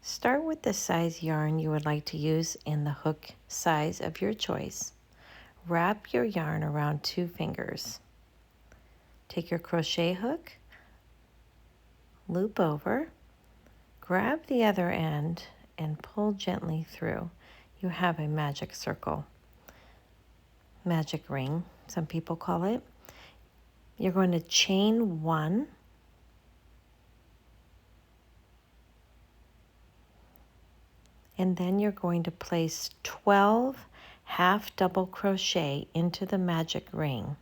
Start with the size yarn you would like to use in the hook size of your choice. Wrap your yarn around 2 fingers. Take your crochet hook, loop over, grab the other end, and pull gently through. You have a magic circle, magic ring, some people call it. You're going to chain 1, and then you're going to place 12 half double crochet into the magic ring.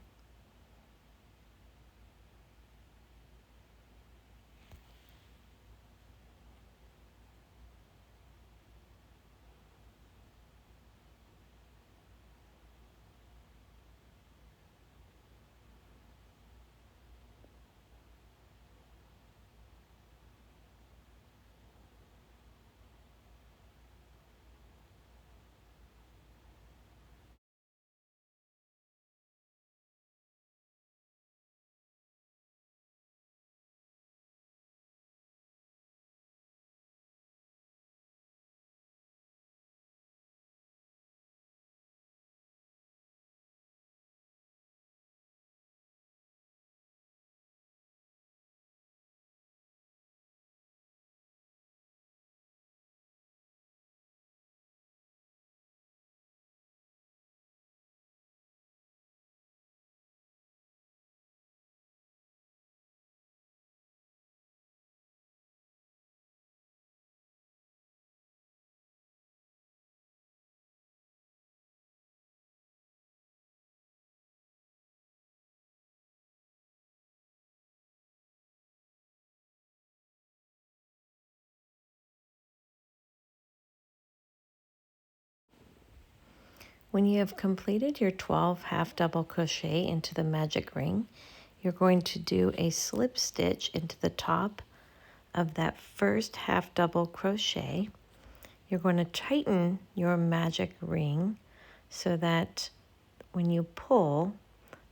When you have completed your 12 half double crochet into the magic ring, you're going to do a slip stitch into the top of that first half double crochet. You're going to tighten your magic ring so that when you pull,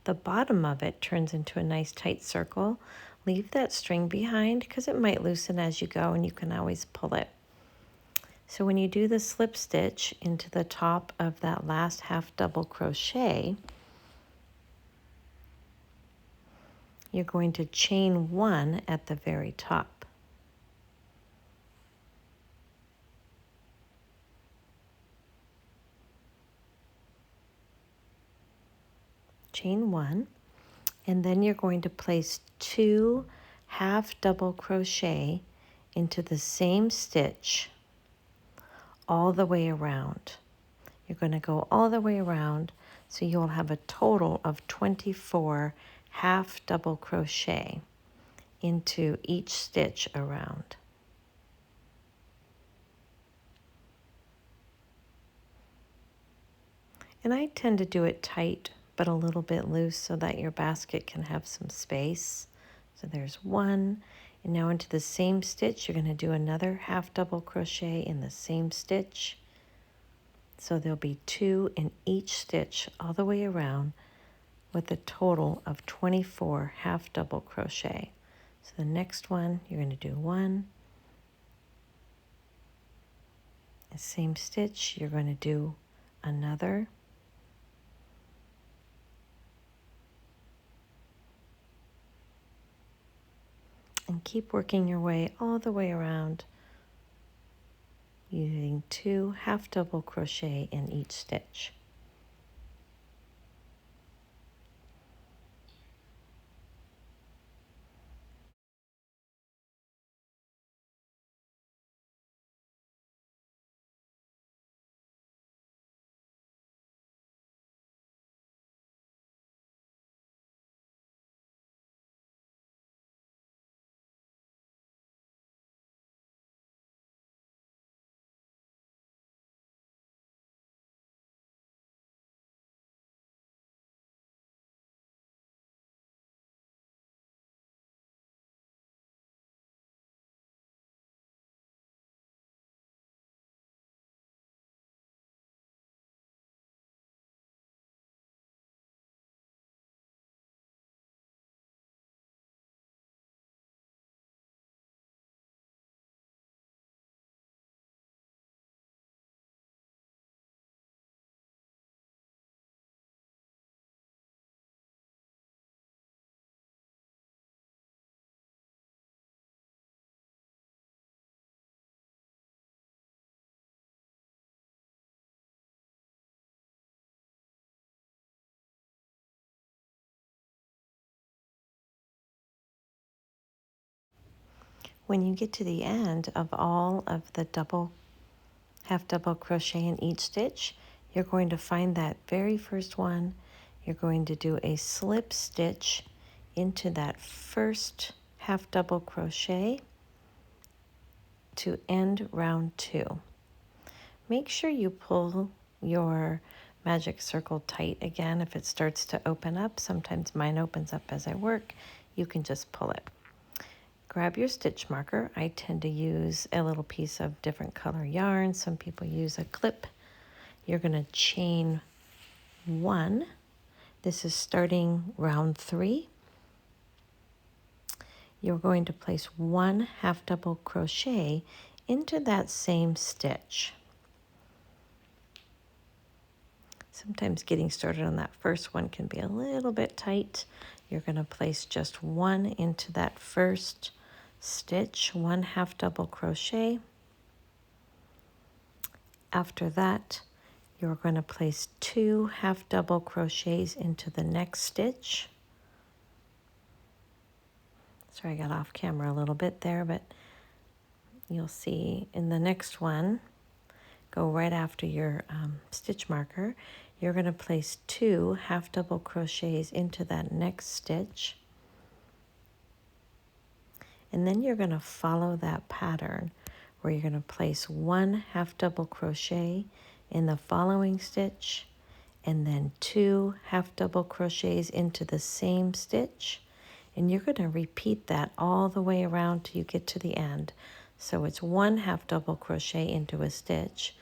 the bottom of it turns into a nice tight circle. Leave that string behind because it might loosen as you go and you can always pull it. So when you do the slip stitch into the top of that last half double crochet, you're going to chain 1 at the very top. Chain 1, and then you're going to place 2 half double crochet into the same stitch all the way around. You're going to go all the way around, so you'll have a total of 24 half double crochet into each stitch around. And I tend to do it tight but a little bit loose so that your basket can have some space. So there's 1, and now into the same stitch you're going to do another half double crochet in the same stitch. So there'll be 2 in each stitch all the way around with a total of 24 half double crochet. So the next one you're going to do 1, the same stitch you're going to do another, and keep working your way all the way around using 2 half double crochet in each stitch. When you get to the end of all of the half double crochet in each stitch, you're going to find that very first one. You're going to do a slip stitch into that first half double crochet to end round 2. Make sure you pull your magic circle tight again if it starts to open up. Sometimes mine opens up as I work. You can just pull it. Grab your stitch marker. I tend to use a little piece of different color yarn. Some people use a clip. You're going to chain 1. This is starting round 3. You're going to place 1 half double crochet into that same stitch. Sometimes getting started on that first one can be a little bit tight. You're going to place just 1 into that first stitch, 1 half double crochet. After that, you're going to place 2 half double crochets into the next stitch. Sorry, I got off camera a little bit there, but you'll see in the next one, go right after your stitch marker. You're going to place 2 half double crochets into that next stitch. And then you're going to follow that pattern where you're going to place 1 half double crochet in the following stitch and then 2 half double crochets into the same stitch. And you're going to repeat that all the way around till you get to the end. So it's 1 half double crochet into a stitch,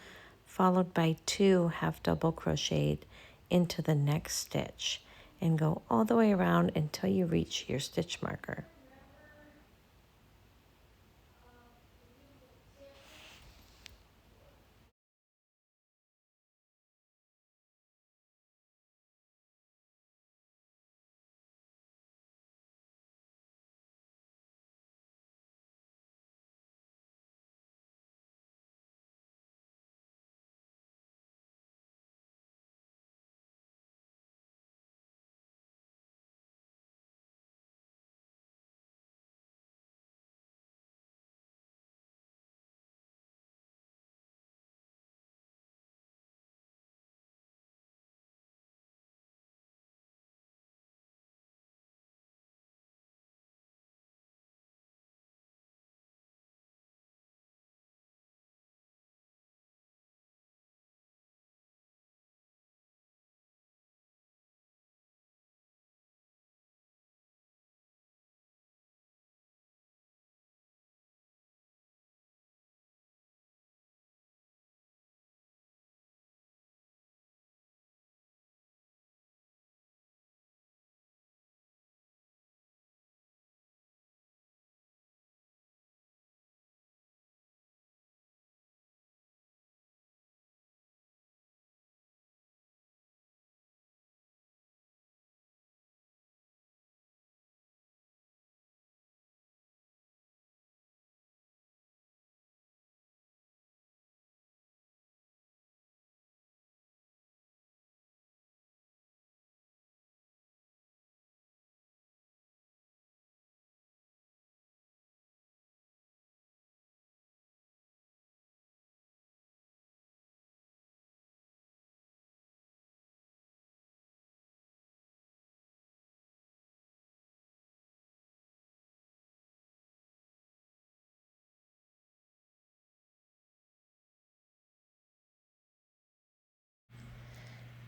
followed by 2 half double crocheted into the next stitch, and go all the way around until you reach your stitch marker.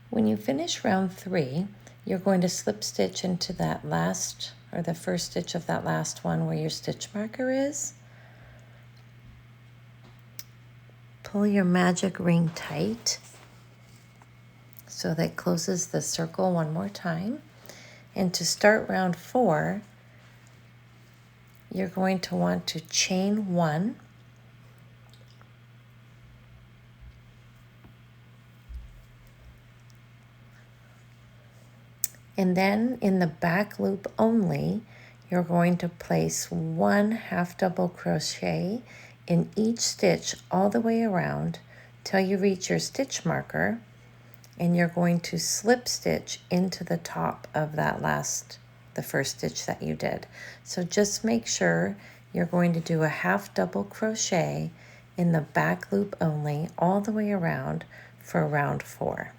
When you finish round 3, you're going to slip stitch into that last, or the first stitch of that last one where your stitch marker is. Pull your magic ring tight so that it closes the circle one more time. And to start round 4, you're going to want to chain 1, and then in the back loop only, you're going to place 1 half double crochet in each stitch all the way around till you reach your stitch marker, and you're going to slip stitch into the top of that the first stitch that you did. So just make sure you're going to do a half double crochet in the back loop only all the way around for round 4.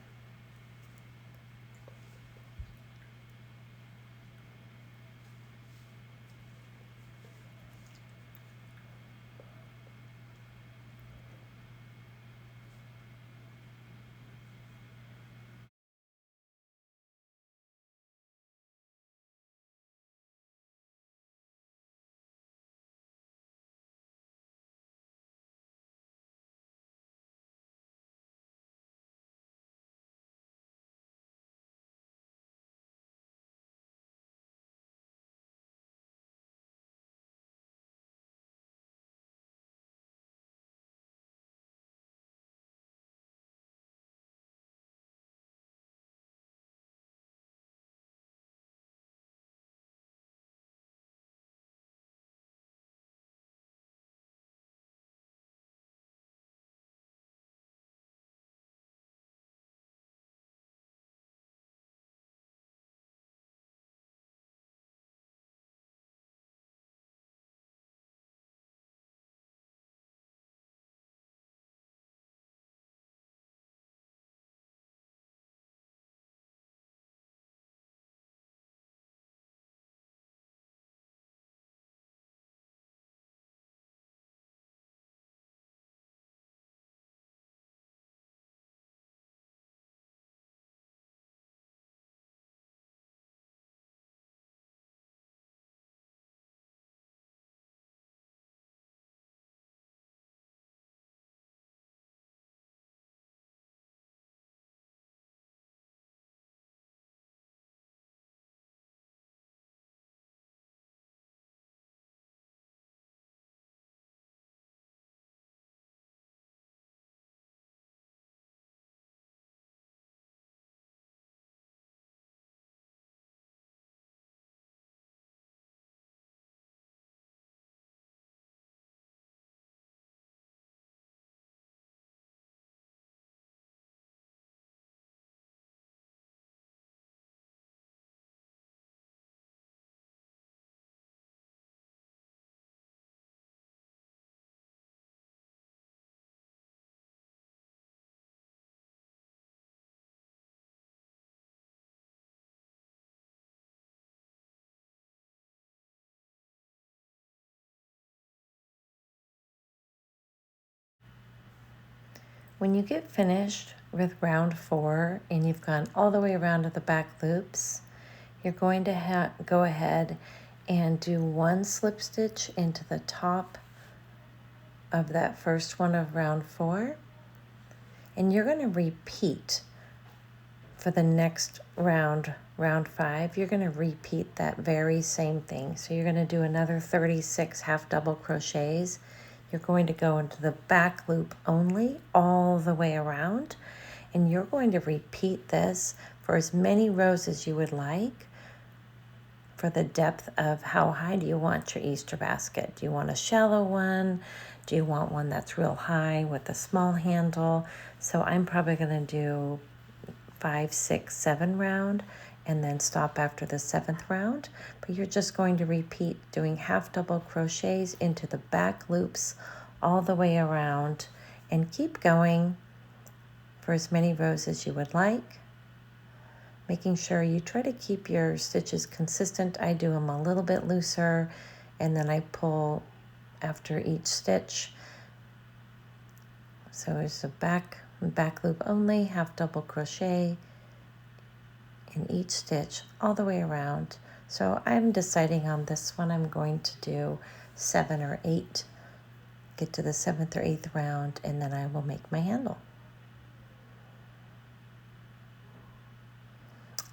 When you get finished with round 4 and you've gone all the way around to the back loops, you're going to go ahead and do 1 slip stitch into the top of that first one of round 4, and you're going to repeat for the next round, round 5. You're going to repeat that very same thing. So you're going to do another 36 half double crochets. You're going to go into the back loop only all the way around, and you're going to repeat this for as many rows as you would like for the depth of how high do you want your Easter basket. Do you want a shallow one? Do you want one that's real high with a small handle? So I'm probably going to do 5, 6, 7 round and then stop after the 7th round. But you're just going to repeat doing half double crochets into the back loops all the way around, and keep going for as many rows as you would like, making sure you try to keep your stitches consistent. I do them a little bit looser and then I pull after each stitch. So it's a back loop only, half double crochet in each stitch all the way around. So I'm deciding on this one, I'm going to do 7 or 8, get to the 7th or 8th round, and then I will make my handle.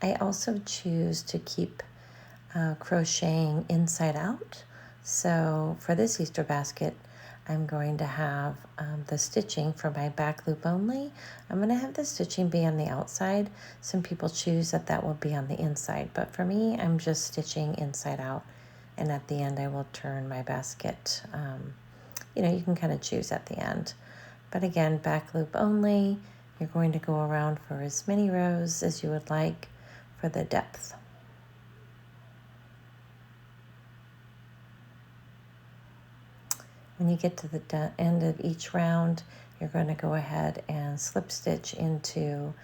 I also choose to keep crocheting inside out. So for this Easter basket, I'm going to have the stitching for my back loop only. I'm going to have the stitching be on the outside. Some people choose that that will be on the inside, but for me, I'm just stitching inside out. And at the end, I will turn my basket. You can kind of choose at the end. But again, back loop only. You're going to go around for as many rows as you would like for the depth. When you get to the end of each round, you're going to go ahead and slip stitch into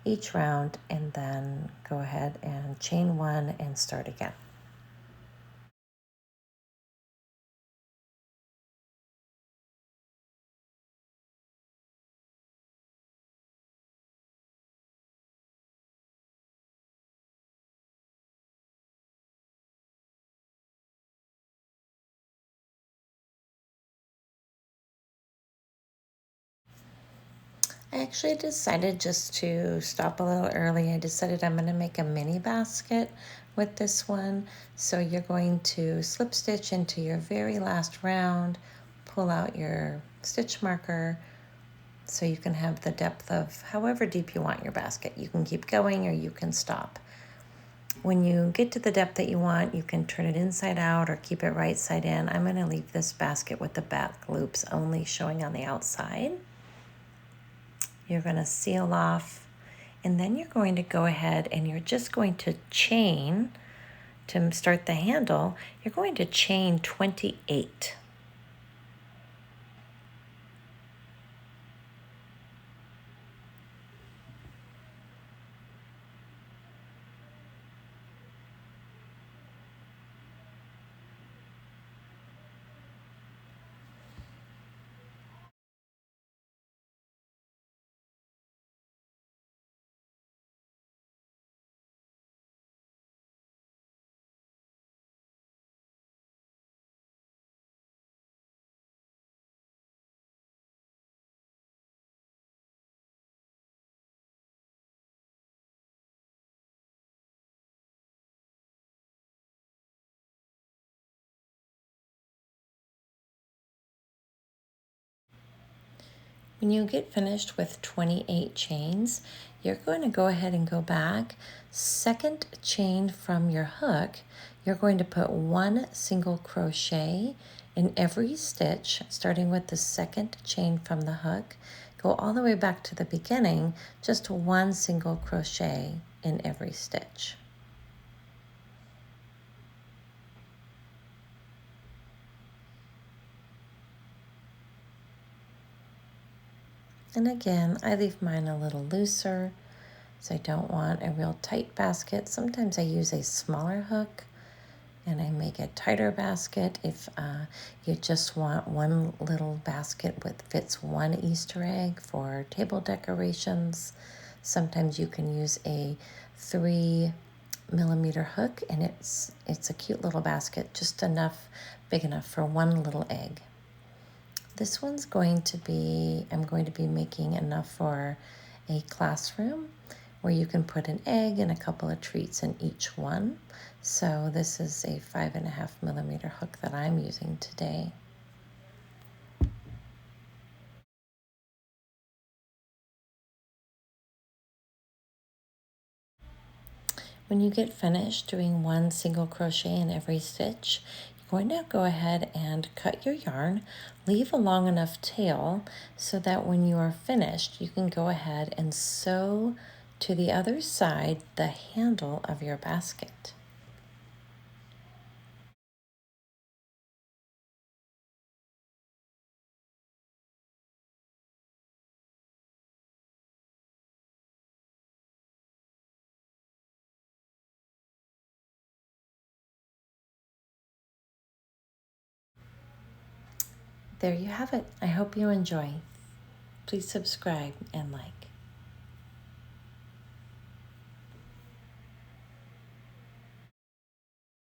each round and then go ahead and chain one and start again. I actually decided just to stop a little early. I decided I'm going to make a mini basket with this one. So you're going to slip stitch into your very last round, pull out your stitch marker so you can have the depth of however deep you want your basket. You can keep going or you can stop. When you get to the depth that you want, you can turn it inside out or keep it right side in. I'm going to leave this basket with the back loops only showing on the outside. You're going to seal off, and then you're going to go ahead and you're just going to chain to start the handle. You're going to chain 28. When you get finished with 28 chains, you're going to go ahead and go back. Second chain from your hook, you're going to put one single crochet in every stitch, starting with the second chain from the hook. Go all the way back to the beginning, just one single crochet in every stitch. And again, I leave mine a little looser, so I don't want a real tight basket. Sometimes I use a smaller hook and I make a tighter basket if you just want one little basket with fits one Easter egg for table decorations. Sometimes you can use a 3mm hook, and it's a cute little basket, just big enough for one little egg. This one's going to be, I'm going to be making enough for a classroom where you can put an egg and a couple of treats in each one. So this is a 5.5mm hook that I'm using today. When you get finished doing one single crochet in every stitch, you're going to go ahead and cut your yarn, leave a long enough tail so that when you are finished, you can go ahead and sew to the other side the handle of your basket. There you have it. I hope you enjoy. Please subscribe and like.